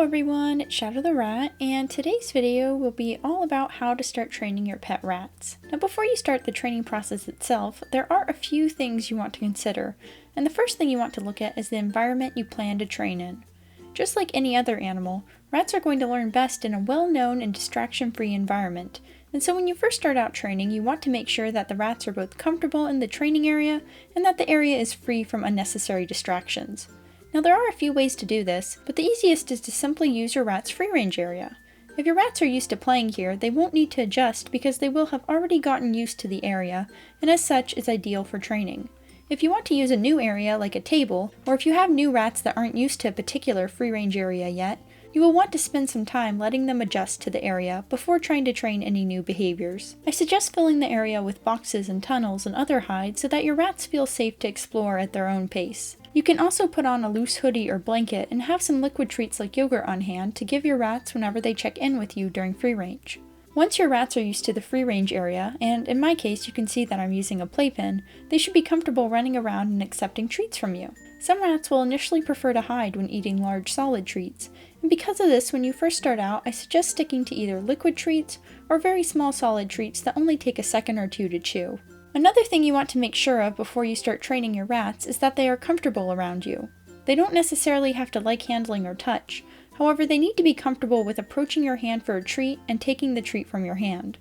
everyone, it's Shadow the Rat, and today's video will be all about how to start training your pet rats. Now before you start the training process itself, there are a few things you want to consider, and the first thing you want to look at is the environment you plan to train in. Just like any other animal, rats are going to learn best in a well-known and distraction-free environment, and so when you first start out training, you want to make sure that the rats are both comfortable in the training area and that the area is free from unnecessary distractions. Now there are a few ways to do this, but the easiest is to simply use your rat's free-range area. If your rats are used to playing here, they won't need to adjust because they will have already gotten used to the area, and as such is ideal for training. If you want to use a new area like a table, or if you have new rats that aren't used to a particular free-range area yet, you will want to spend some time letting them adjust to the area before trying to train any new behaviors. I suggest filling the area with boxes and tunnels and other hides so that your rats feel safe to explore at their own pace. You can also put on a loose hoodie or blanket and have some liquid treats like yogurt on hand to give your rats whenever they check in with you during free range. Once your rats are used to the free range area, and in my case you can see that I'm using a playpen, they should be comfortable running around and accepting treats from you. Some rats will initially prefer to hide when eating large solid treats, and because of this, when you first start out, I suggest sticking to either liquid treats or very small solid treats that only take a second or two to chew. Another thing you want to make sure of before you start training your rats is that they are comfortable around you. They don't necessarily have to like handling or touch, however they need to be comfortable with approaching your hand for a treat and taking the treat from your hand.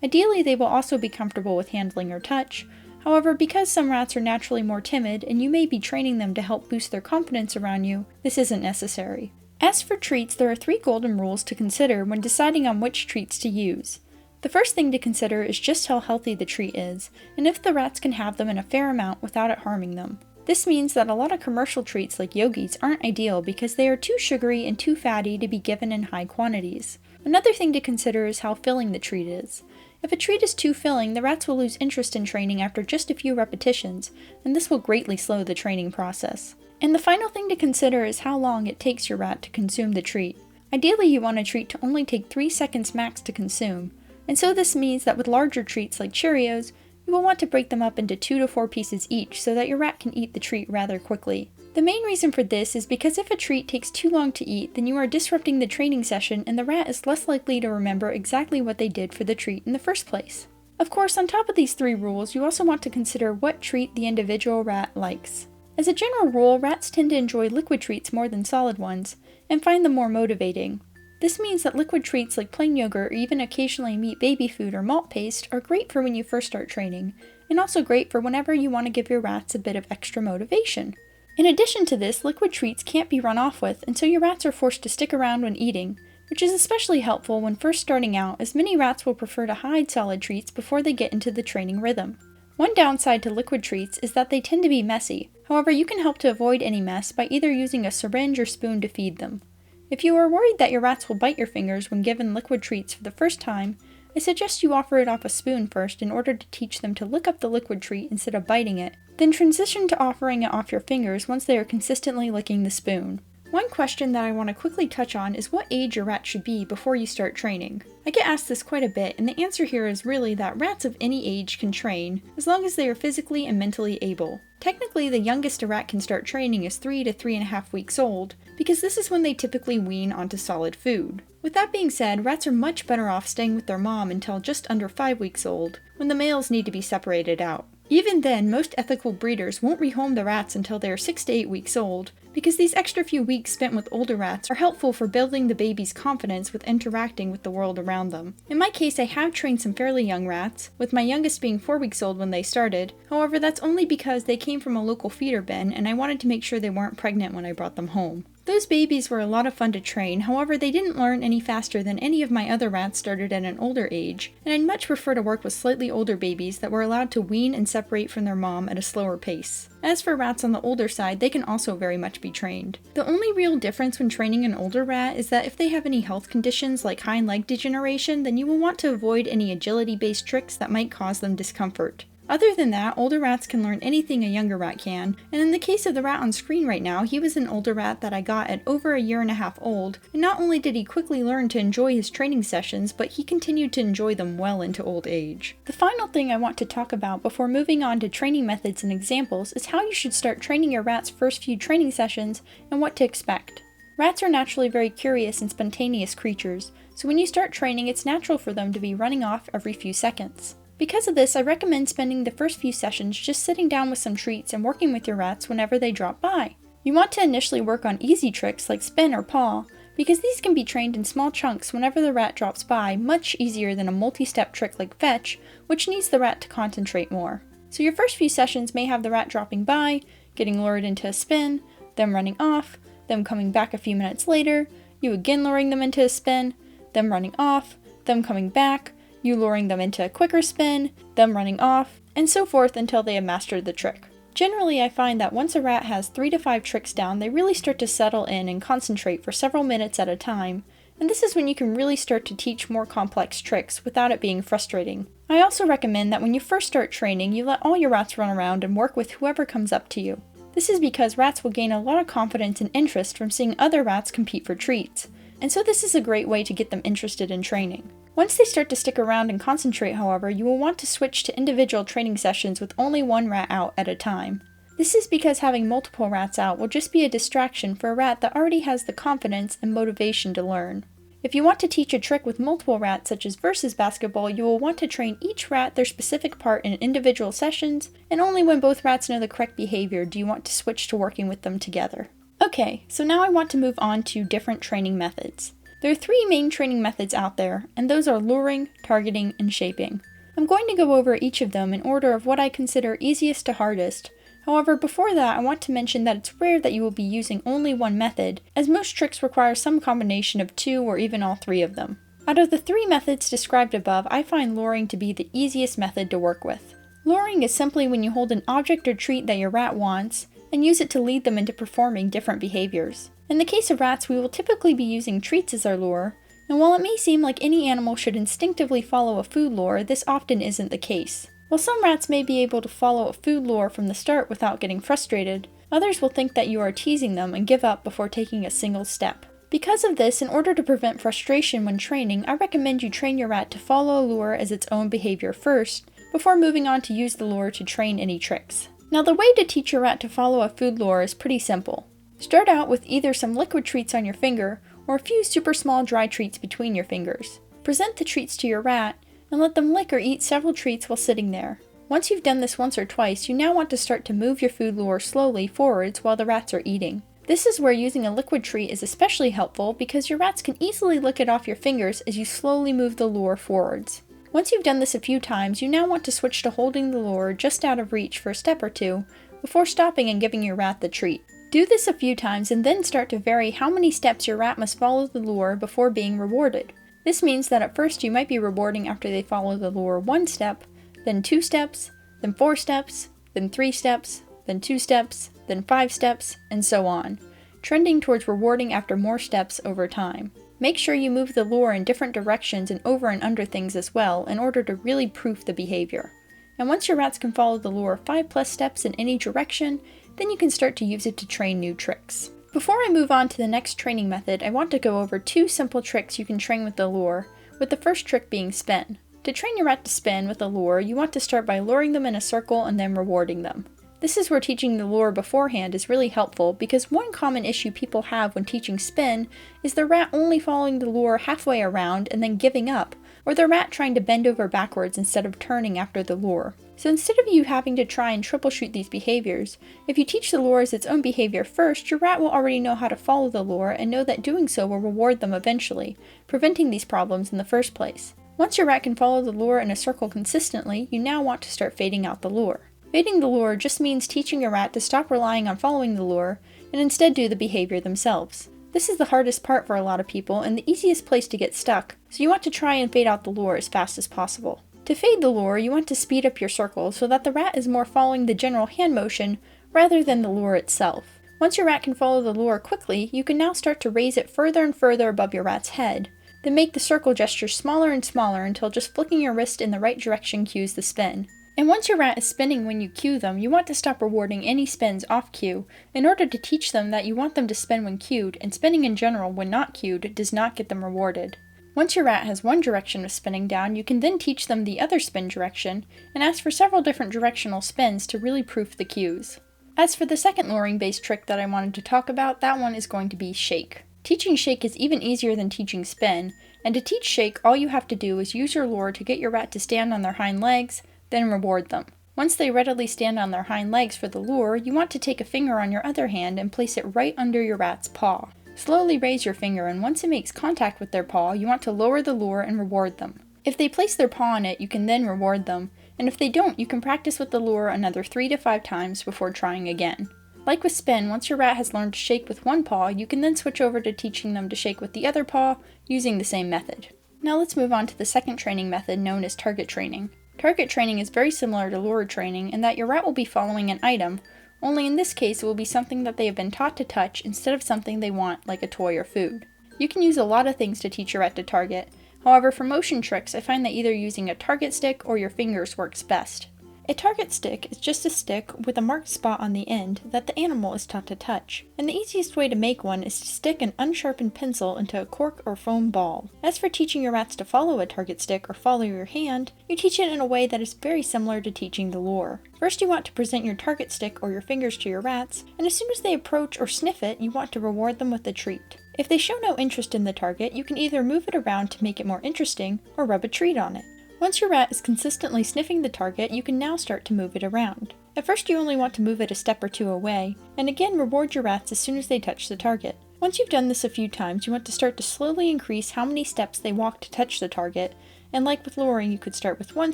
Ideally they will also be comfortable with handling or touch, however because some rats are naturally more timid and you may be training them to help boost their confidence around you, this isn't necessary. As for treats, there are 3 golden rules to consider when deciding on which treats to use. The first thing to consider is just how healthy the treat is, and if the rats can have them in a fair amount without it harming them. This means that a lot of commercial treats like yogis aren't ideal because they are too sugary and too fatty to be given in high quantities. Another thing to consider is how filling the treat is. If a treat is too filling, the rats will lose interest in training after just a few repetitions, and this will greatly slow the training process. And the final thing to consider is how long it takes your rat to consume the treat. Ideally you want a treat to only take 3 seconds max to consume. And so this means that with larger treats like Cheerios, you will want to break them up into 2 to 4 pieces each so that your rat can eat the treat rather quickly. The main reason for this is because if a treat takes too long to eat, then you are disrupting the training session and the rat is less likely to remember exactly what they did for the treat in the first place. Of course, on top of these 3 rules, you also want to consider what treat the individual rat likes. As a general rule, rats tend to enjoy liquid treats more than solid ones, and find them more motivating. This means that liquid treats like plain yogurt or even occasionally meat baby food or malt paste are great for when you first start training, and also great for whenever you want to give your rats a bit of extra motivation. In addition to this, liquid treats can't be run off with, and so your rats are forced to stick around when eating, which is especially helpful when first starting out, as many rats will prefer to hide solid treats before they get into the training rhythm. One downside to liquid treats is that they tend to be messy, however you can help to avoid any mess by either using a syringe or spoon to feed them. If you are worried that your rats will bite your fingers when given liquid treats for the first time, I suggest you offer it off a spoon first in order to teach them to lick up the liquid treat instead of biting it, then transition to offering it off your fingers once they are consistently licking the spoon. One question that I want to quickly touch on is what age your rat should be before you start training. I get asked this quite a bit, and the answer here is really that rats of any age can train, as long as they are physically and mentally able. Technically, the youngest a rat can start training is 3 to 3.5 weeks old, because this is when they typically wean onto solid food. With that being said, rats are much better off staying with their mom until just under 5 weeks old, when the males need to be separated out. Even then, most ethical breeders won't rehome the rats until they are 6 to 8 weeks old, because these extra few weeks spent with older rats are helpful for building the baby's confidence with interacting with the world around them. In my case, I have trained some fairly young rats, with my youngest being 4 weeks old when they started. However, that's only because they came from a local feeder bin and I wanted to make sure they weren't pregnant when I brought them home. Those babies were a lot of fun to train, however they didn't learn any faster than any of my other rats started at an older age, and I'd much prefer to work with slightly older babies that were allowed to wean and separate from their mom at a slower pace. As for rats on the older side, they can also very much be trained. The only real difference when training an older rat is that if they have any health conditions like hind leg degeneration, then you will want to avoid any agility-based tricks that might cause them discomfort. Other than that, older rats can learn anything a younger rat can, and in the case of the rat on screen right now, he was an older rat that I got at over 1.5 years old, and not only did he quickly learn to enjoy his training sessions, but he continued to enjoy them well into old age. The final thing I want to talk about before moving on to training methods and examples is how you should start training your rat's first few training sessions and what to expect. Rats are naturally very curious and spontaneous creatures, so when you start training, it's natural for them to be running off every few seconds. Because of this, I recommend spending the first few sessions just sitting down with some treats and working with your rats whenever they drop by. You want to initially work on easy tricks like spin or paw, because these can be trained in small chunks whenever the rat drops by, much easier than a multi-step trick like fetch, which needs the rat to concentrate more. So your first few sessions may have the rat dropping by, getting lured into a spin, them running off, them coming back a few minutes later, you again luring them into a spin, them running off, them coming back, you luring them into a quicker spin, them running off, and so forth until they have mastered the trick. Generally, I find that once a rat has 3 to 5 tricks down, they really start to settle in and concentrate for several minutes at a time, and this is when you can really start to teach more complex tricks without it being frustrating. I also recommend that when you first start training, you let all your rats run around and work with whoever comes up to you. This is because rats will gain a lot of confidence and interest from seeing other rats compete for treats, and so this is a great way to get them interested in training. Once they start to stick around and concentrate, however, you will want to switch to individual training sessions with only one rat out at a time. This is because having multiple rats out will just be a distraction for a rat that already has the confidence and motivation to learn. If you want to teach a trick with multiple rats, such as versus basketball, you will want to train each rat their specific part in individual sessions, and only when both rats know the correct behavior do you want to switch to working with them together. Okay, so now I want to move on to different training methods. There are 3 main training methods out there, and those are luring, targeting, and shaping. I'm going to go over each of them in order of what I consider easiest to hardest. However, before that, I want to mention that it's rare that you will be using only one method, as most tricks require some combination of 2 or even all 3 of them. Out of the 3 methods described above, I find luring to be the easiest method to work with. Luring is simply when you hold an object or treat that your rat wants, and use it to lead them into performing different behaviors. In the case of rats, we will typically be using treats as our lure, and while it may seem like any animal should instinctively follow a food lure, this often isn't the case. While some rats may be able to follow a food lure from the start without getting frustrated, others will think that you are teasing them and give up before taking a single step. Because of this, in order to prevent frustration when training, I recommend you train your rat to follow a lure as its own behavior first, before moving on to use the lure to train any tricks. Now, the way to teach your rat to follow a food lure is pretty simple. Start out with either some liquid treats on your finger, or a few super small dry treats between your fingers. Present the treats to your rat, and let them lick or eat several treats while sitting there. Once you've done this once or twice, you now want to start to move your food lure slowly forwards while the rats are eating. This is where using a liquid treat is especially helpful because your rats can easily lick it off your fingers as you slowly move the lure forwards. Once you've done this a few times, you now want to switch to holding the lure just out of reach for a step or 2, before stopping and giving your rat the treat. Do this a few times and then start to vary how many steps your rat must follow the lure before being rewarded. This means that at first you might be rewarding after they follow the lure 1 step, then 2 steps, then 4 steps, then 3 steps, then 2 steps, then 5 steps, and so on, trending towards rewarding after more steps over time. Make sure you move the lure in different directions and over and under things as well in order to really proof the behavior. And once your rats can follow the lure 5+ steps in any direction, then you can start to use it to train new tricks. Before I move on to the next training method, I want to go over 2 simple tricks you can train with the lure, with the first trick being spin. To train your rat to spin with a lure, you want to start by luring them in a circle and then rewarding them. This is where teaching the lure beforehand is really helpful because one common issue people have when teaching spin is the rat only following the lure halfway around and then giving up, or the rat trying to bend over backwards instead of turning after the lure. So instead of you having to try and troubleshoot these behaviors, if you teach the lure as its own behavior first, your rat will already know how to follow the lure and know that doing so will reward them eventually, preventing these problems in the first place. Once your rat can follow the lure in a circle consistently, you now want to start fading out the lure. Fading the lure just means teaching your rat to stop relying on following the lure and instead do the behavior themselves. This is the hardest part for a lot of people and the easiest place to get stuck, so you want to try and fade out the lure as fast as possible. To fade the lure, you want to speed up your circle so that the rat is more following the general hand motion rather than the lure itself. Once your rat can follow the lure quickly, you can now start to raise it further and further above your rat's head. Then make the circle gesture smaller and smaller until just flicking your wrist in the right direction cues the spin. And once your rat is spinning when you cue them, you want to stop rewarding any spins off cue in order to teach them that you want them to spin when cued, and spinning in general when not cued does not get them rewarded. Once your rat has one direction of spinning down, you can then teach them the other spin direction, and ask for several different directional spins to really proof the cues. As for the second luring based trick that I wanted to talk about, that one is going to be shake. Teaching shake is even easier than teaching spin, and to teach shake, all you have to do is use your lure to get your rat to stand on their hind legs, then reward them. Once they readily stand on their hind legs for the lure, you want to take a finger on your other hand and place it right under your rat's paw. Slowly raise your finger, and once it makes contact with their paw, you want to lower the lure and reward them. If they place their paw on it, you can then reward them, and if they don't, you can practice with the lure another 3 to 5 times before trying again. Like with spin, once your rat has learned to shake with one paw, you can then switch over to teaching them to shake with the other paw using the same method. Now let's move on to the second training method known as target training. Target training is very similar to lure training in that your rat will be following an item, only in this case it will be something that they have been taught to touch instead of something they want like a toy or food. You can use a lot of things to teach your rat to target. However, for motion tricks, I find that either using a target stick or your fingers works best. A target stick is just a stick with a marked spot on the end that the animal is taught to touch, and the easiest way to make one is to stick an unsharpened pencil into a cork or foam ball. As for teaching your rats to follow a target stick or follow your hand, you teach it in a way that is very similar to teaching the lure. First, you want to present your target stick or your fingers to your rats, and as soon as they approach or sniff it, you want to reward them with a treat. If they show no interest in the target, you can either move it around to make it more interesting or rub a treat on it. Once your rat is consistently sniffing the target, you can now start to move it around. At first you only want to move it a step or two away, and again reward your rats as soon as they touch the target. Once you've done this a few times, you want to start to slowly increase how many steps they walk to touch the target, and like with luring, you could start with 1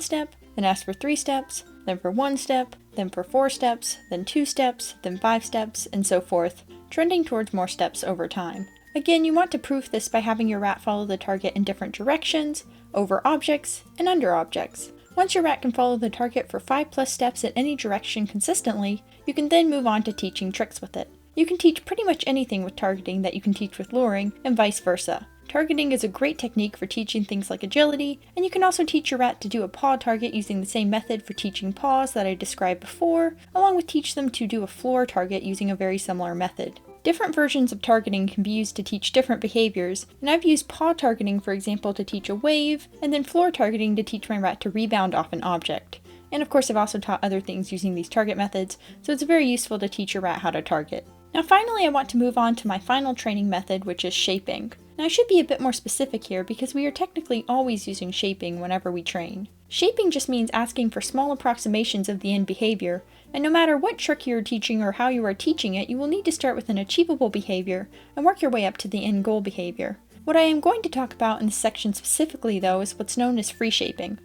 step, then ask for 3 steps, then for 1 step, then for 4 steps, then 2 steps, then 5 steps, and so forth, trending towards more steps over time. Again, you want to proof this by having your rat follow the target in different directions, over objects, and under objects. Once your rat can follow the target for 5+ steps in any direction consistently, you can then move on to teaching tricks with it. You can teach pretty much anything with targeting that you can teach with luring, and vice versa. Targeting is a great technique for teaching things like agility, and you can also teach your rat to do a paw target using the same method for teaching paws that I described before, along with teach them to do a floor target using a very similar method. Different versions of targeting can be used to teach different behaviors, and I've used paw targeting, for example, to teach a wave, and then floor targeting to teach my rat to rebound off an object. And of course I've also taught other things using these target methods, so it's very useful to teach your rat how to target. Now finally I want to move on to my final training method, which is shaping. Now I should be a bit more specific here because we are technically always using shaping whenever we train. Shaping just means asking for small approximations of the end behavior, and no matter what trick you are teaching or how you are teaching it, you will need to start with an achievable behavior and work your way up to the end goal behavior. What I am going to talk about in this section specifically though is what's known as free shaping.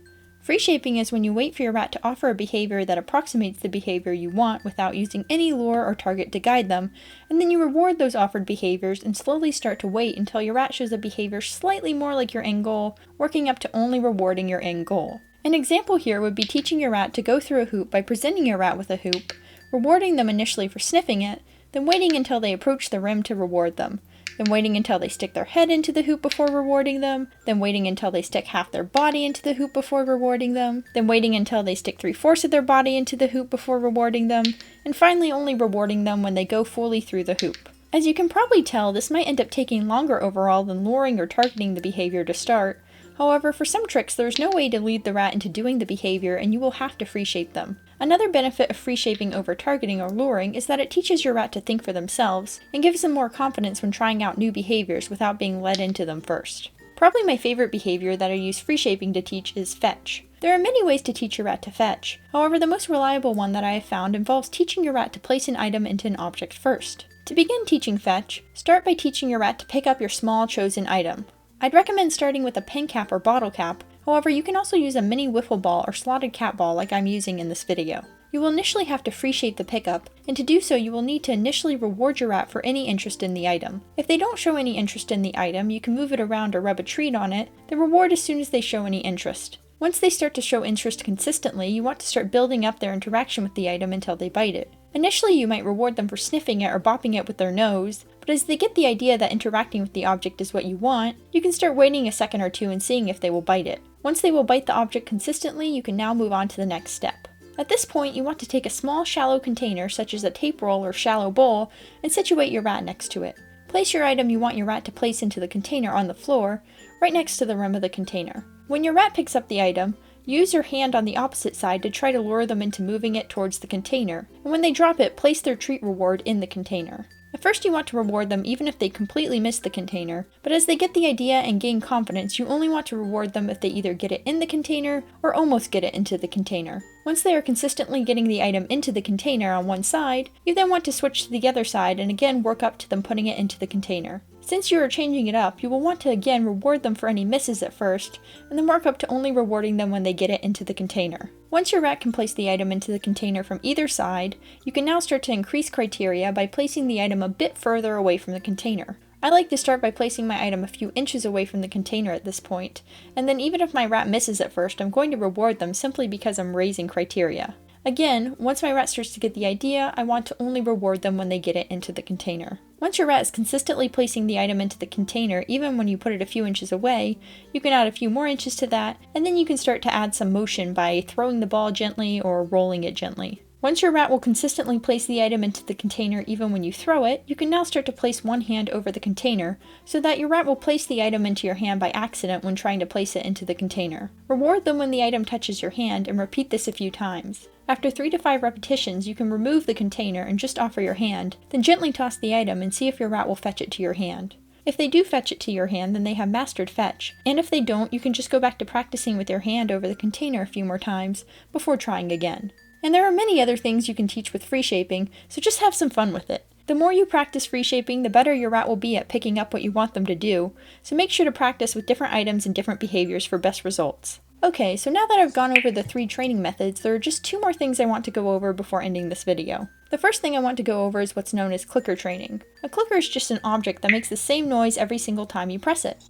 Free shaping is when you wait for your rat to offer a behavior that approximates the behavior you want without using any lure or target to guide them, and then you reward those offered behaviors and slowly start to wait until your rat shows a behavior slightly more like your end goal, working up to only rewarding your end goal. An example here would be teaching your rat to go through a hoop by presenting your rat with a hoop, rewarding them initially for sniffing it, then waiting until they approach the rim to reward them, then waiting until they stick their head into the hoop before rewarding them, then waiting until they stick half their body into the hoop before rewarding them, then waiting until they stick 3/4 of their body into the hoop before rewarding them, and finally only rewarding them when they go fully through the hoop. As you can probably tell, this might end up taking longer overall than luring or targeting the behavior to start. However, for some tricks, there is no way to lead the rat into doing the behavior and you will have to free shape them. Another benefit of free shaping over targeting or luring is that it teaches your rat to think for themselves and gives them more confidence when trying out new behaviors without being led into them first. Probably my favorite behavior that I use free shaping to teach is fetch. There are many ways to teach your rat to fetch. However, the most reliable one that I have found involves teaching your rat to place an item into an object first. To begin teaching fetch, start by teaching your rat to pick up your small chosen item. I'd recommend starting with a pen cap or bottle cap, however you can also use a mini wiffle ball or slotted cat ball like I'm using in this video. You will initially have to free shape the pickup, and to do so you will need to initially reward your rat for any interest in the item. If they don't show any interest in the item, you can move it around or rub a treat on it, then reward as soon as they show any interest. Once they start to show interest consistently, you want to start building up their interaction with the item until they bite it. Initially you might reward them for sniffing it or bopping it with their nose, but as they get the idea that interacting with the object is what you want, you can start waiting a second or two and seeing if they will bite it. Once they will bite the object consistently, you can now move on to the next step. At this point, you want to take a small shallow container, such as a tape roll or shallow bowl, and situate your rat next to it. Place your item you want your rat to place into the container on the floor, right next to the rim of the container. When your rat picks up the item, use your hand on the opposite side to try to lure them into moving it towards the container, and when they drop it, place their treat reward in the container. At first you want to reward them even if they completely miss the container, but as they get the idea and gain confidence, you only want to reward them if they either get it in the container or almost get it into the container. Once they are consistently getting the item into the container on one side, you then want to switch to the other side and again work up to them putting it into the container. Since you are changing it up, you will want to again reward them for any misses at first, and then work up to only rewarding them when they get it into the container. Once your rat can place the item into the container from either side, you can now start to increase criteria by placing the item a bit further away from the container. I like to start by placing my item a few inches away from the container at this point, and then even if my rat misses at first, I'm going to reward them simply because I'm raising criteria. Again, once my rat starts to get the idea, I want to only reward them when they get it into the container. Once your rat is consistently placing the item into the container, even when you put it a few inches away, you can add a few more inches to that, and then you can start to add some motion by throwing the ball gently or rolling it gently. Once your rat will consistently place the item into the container even when you throw it, you can now start to place one hand over the container, so that your rat will place the item into your hand by accident when trying to place it into the container. Reward them when the item touches your hand, and repeat this a few times. After 3 to 5 repetitions, you can remove the container and just offer your hand, then gently toss the item and see if your rat will fetch it to your hand. If they do fetch it to your hand, then they have mastered fetch, and if they don't, you can just go back to practicing with your hand over the container a few more times before trying again. And there are many other things you can teach with free shaping, so just have some fun with it. The more you practice free shaping, the better your rat will be at picking up what you want them to do, so make sure to practice with different items and different behaviors for best results. Okay, so now that I've gone over the 3 training methods, there are just 2 more things I want to go over before ending this video. The first thing I want to go over is what's known as clicker training. A clicker is just an object that makes the same noise every single time you press it.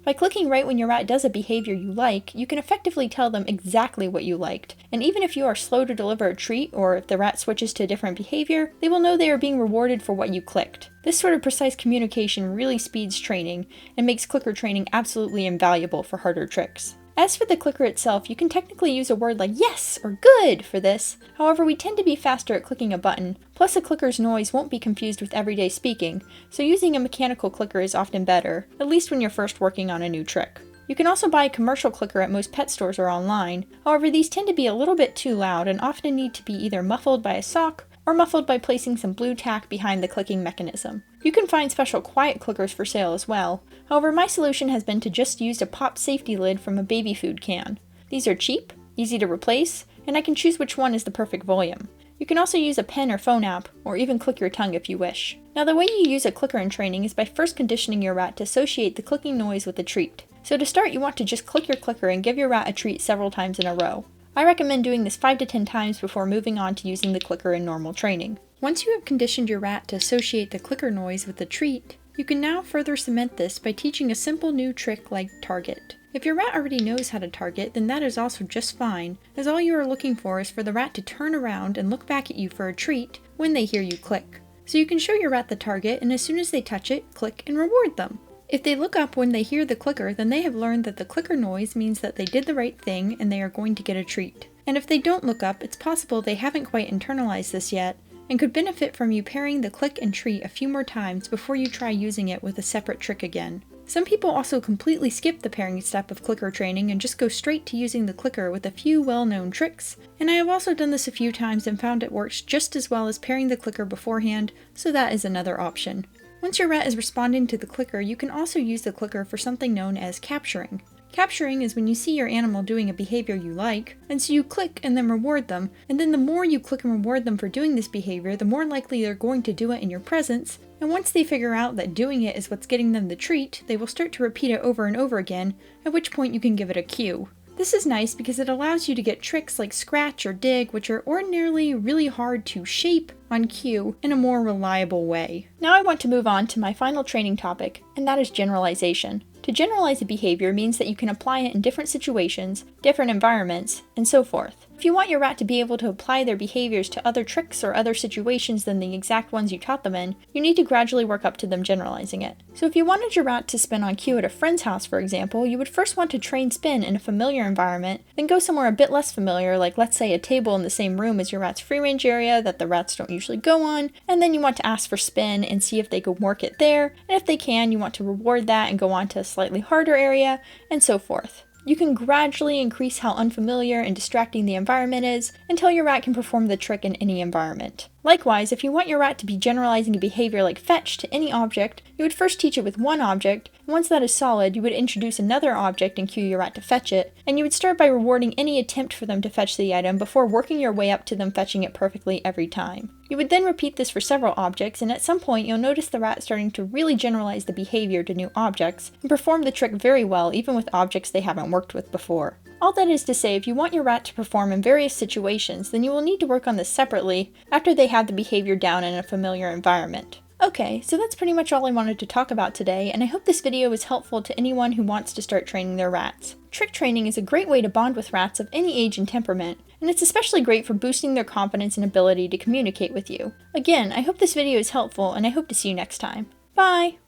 By clicking right when your rat does a behavior you like, you can effectively tell them exactly what you liked, and even if you are slow to deliver a treat, or if the rat switches to a different behavior, they will know they are being rewarded for what you clicked. This sort of precise communication really speeds training, and makes clicker training absolutely invaluable for harder tricks. As for the clicker itself, you can technically use a word like yes or good for this. However, we tend to be faster at clicking a button, plus a clicker's noise won't be confused with everyday speaking, so using a mechanical clicker is often better, at least when you're first working on a new trick. You can also buy a commercial clicker at most pet stores or online, however these tend to be a little bit too loud and often need to be either muffled by a sock or muffled by placing some blue tack behind the clicking mechanism. You can find special quiet clickers for sale as well. However, my solution has been to just use a pop safety lid from a baby food can. These are cheap, easy to replace, and I can choose which one is the perfect volume. You can also use a pen or phone app, or even click your tongue if you wish. Now the way you use a clicker in training is by first conditioning your rat to associate the clicking noise with a treat. So to start, you want to just click your clicker and give your rat a treat several times in a row. I recommend doing this 5 to 10 times before moving on to using the clicker in normal training. Once you have conditioned your rat to associate the clicker noise with the treat, you can now further cement this by teaching a simple new trick like target. If your rat already knows how to target, then that is also just fine, as all you are looking for is for the rat to turn around and look back at you for a treat when they hear you click. So you can show your rat the target, and as soon as they touch it, click and reward them. If they look up when they hear the clicker, then they have learned that the clicker noise means that they did the right thing and they are going to get a treat. And if they don't look up, it's possible they haven't quite internalized this yet, and could benefit from you pairing the click and treat a few more times before you try using it with a separate trick again. Some people also completely skip the pairing step of clicker training and just go straight to using the clicker with a few well-known tricks, and I have also done this a few times and found it works just as well as pairing the clicker beforehand, so that is another option. Once your rat is responding to the clicker, you can also use the clicker for something known as capturing. Capturing is when you see your animal doing a behavior you like, and so you click and then reward them, and then the more you click and reward them for doing this behavior, the more likely they're going to do it in your presence, and once they figure out that doing it is what's getting them the treat, they will start to repeat it over and over again, at which point you can give it a cue. This is nice because it allows you to get tricks like scratch or dig, which are ordinarily really hard to shape on cue in a more reliable way. Now I want to move on to my final training topic, and that is generalization. To generalize a behavior means that you can apply it in different situations, different environments, and so forth. If you want your rat to be able to apply their behaviors to other tricks or other situations than the exact ones you taught them in, you need to gradually work up to them generalizing it. So if you wanted your rat to spin on cue at a friend's house, for example, you would first want to train spin in a familiar environment, then go somewhere a bit less familiar, like let's say a table in the same room as your rat's free range area that the rats don't usually go on, and then you want to ask for spin and see if they can work it there, and if they can, you want to reward that and go on to a slightly harder area, and so forth. You can gradually increase how unfamiliar and distracting the environment is until your rat can perform the trick in any environment. Likewise, if you want your rat to be generalizing a behavior like fetch to any object, you would first teach it with one object, and once that is solid, you would introduce another object and cue your rat to fetch it, and you would start by rewarding any attempt for them to fetch the item before working your way up to them fetching it perfectly every time. You would then repeat this for several objects, and at some point you'll notice the rat starting to really generalize the behavior to new objects, and perform the trick very well even with objects they haven't worked with before. All that is to say, if you want your rat to perform in various situations, then you will need to work on this separately after they have the behavior down in a familiar environment. Okay, so that's pretty much all I wanted to talk about today, and I hope this video was helpful to anyone who wants to start training their rats. Trick training is a great way to bond with rats of any age and temperament, and it's especially great for boosting their confidence and ability to communicate with you. Again, I hope this video is helpful, and I hope to see you next time. Bye!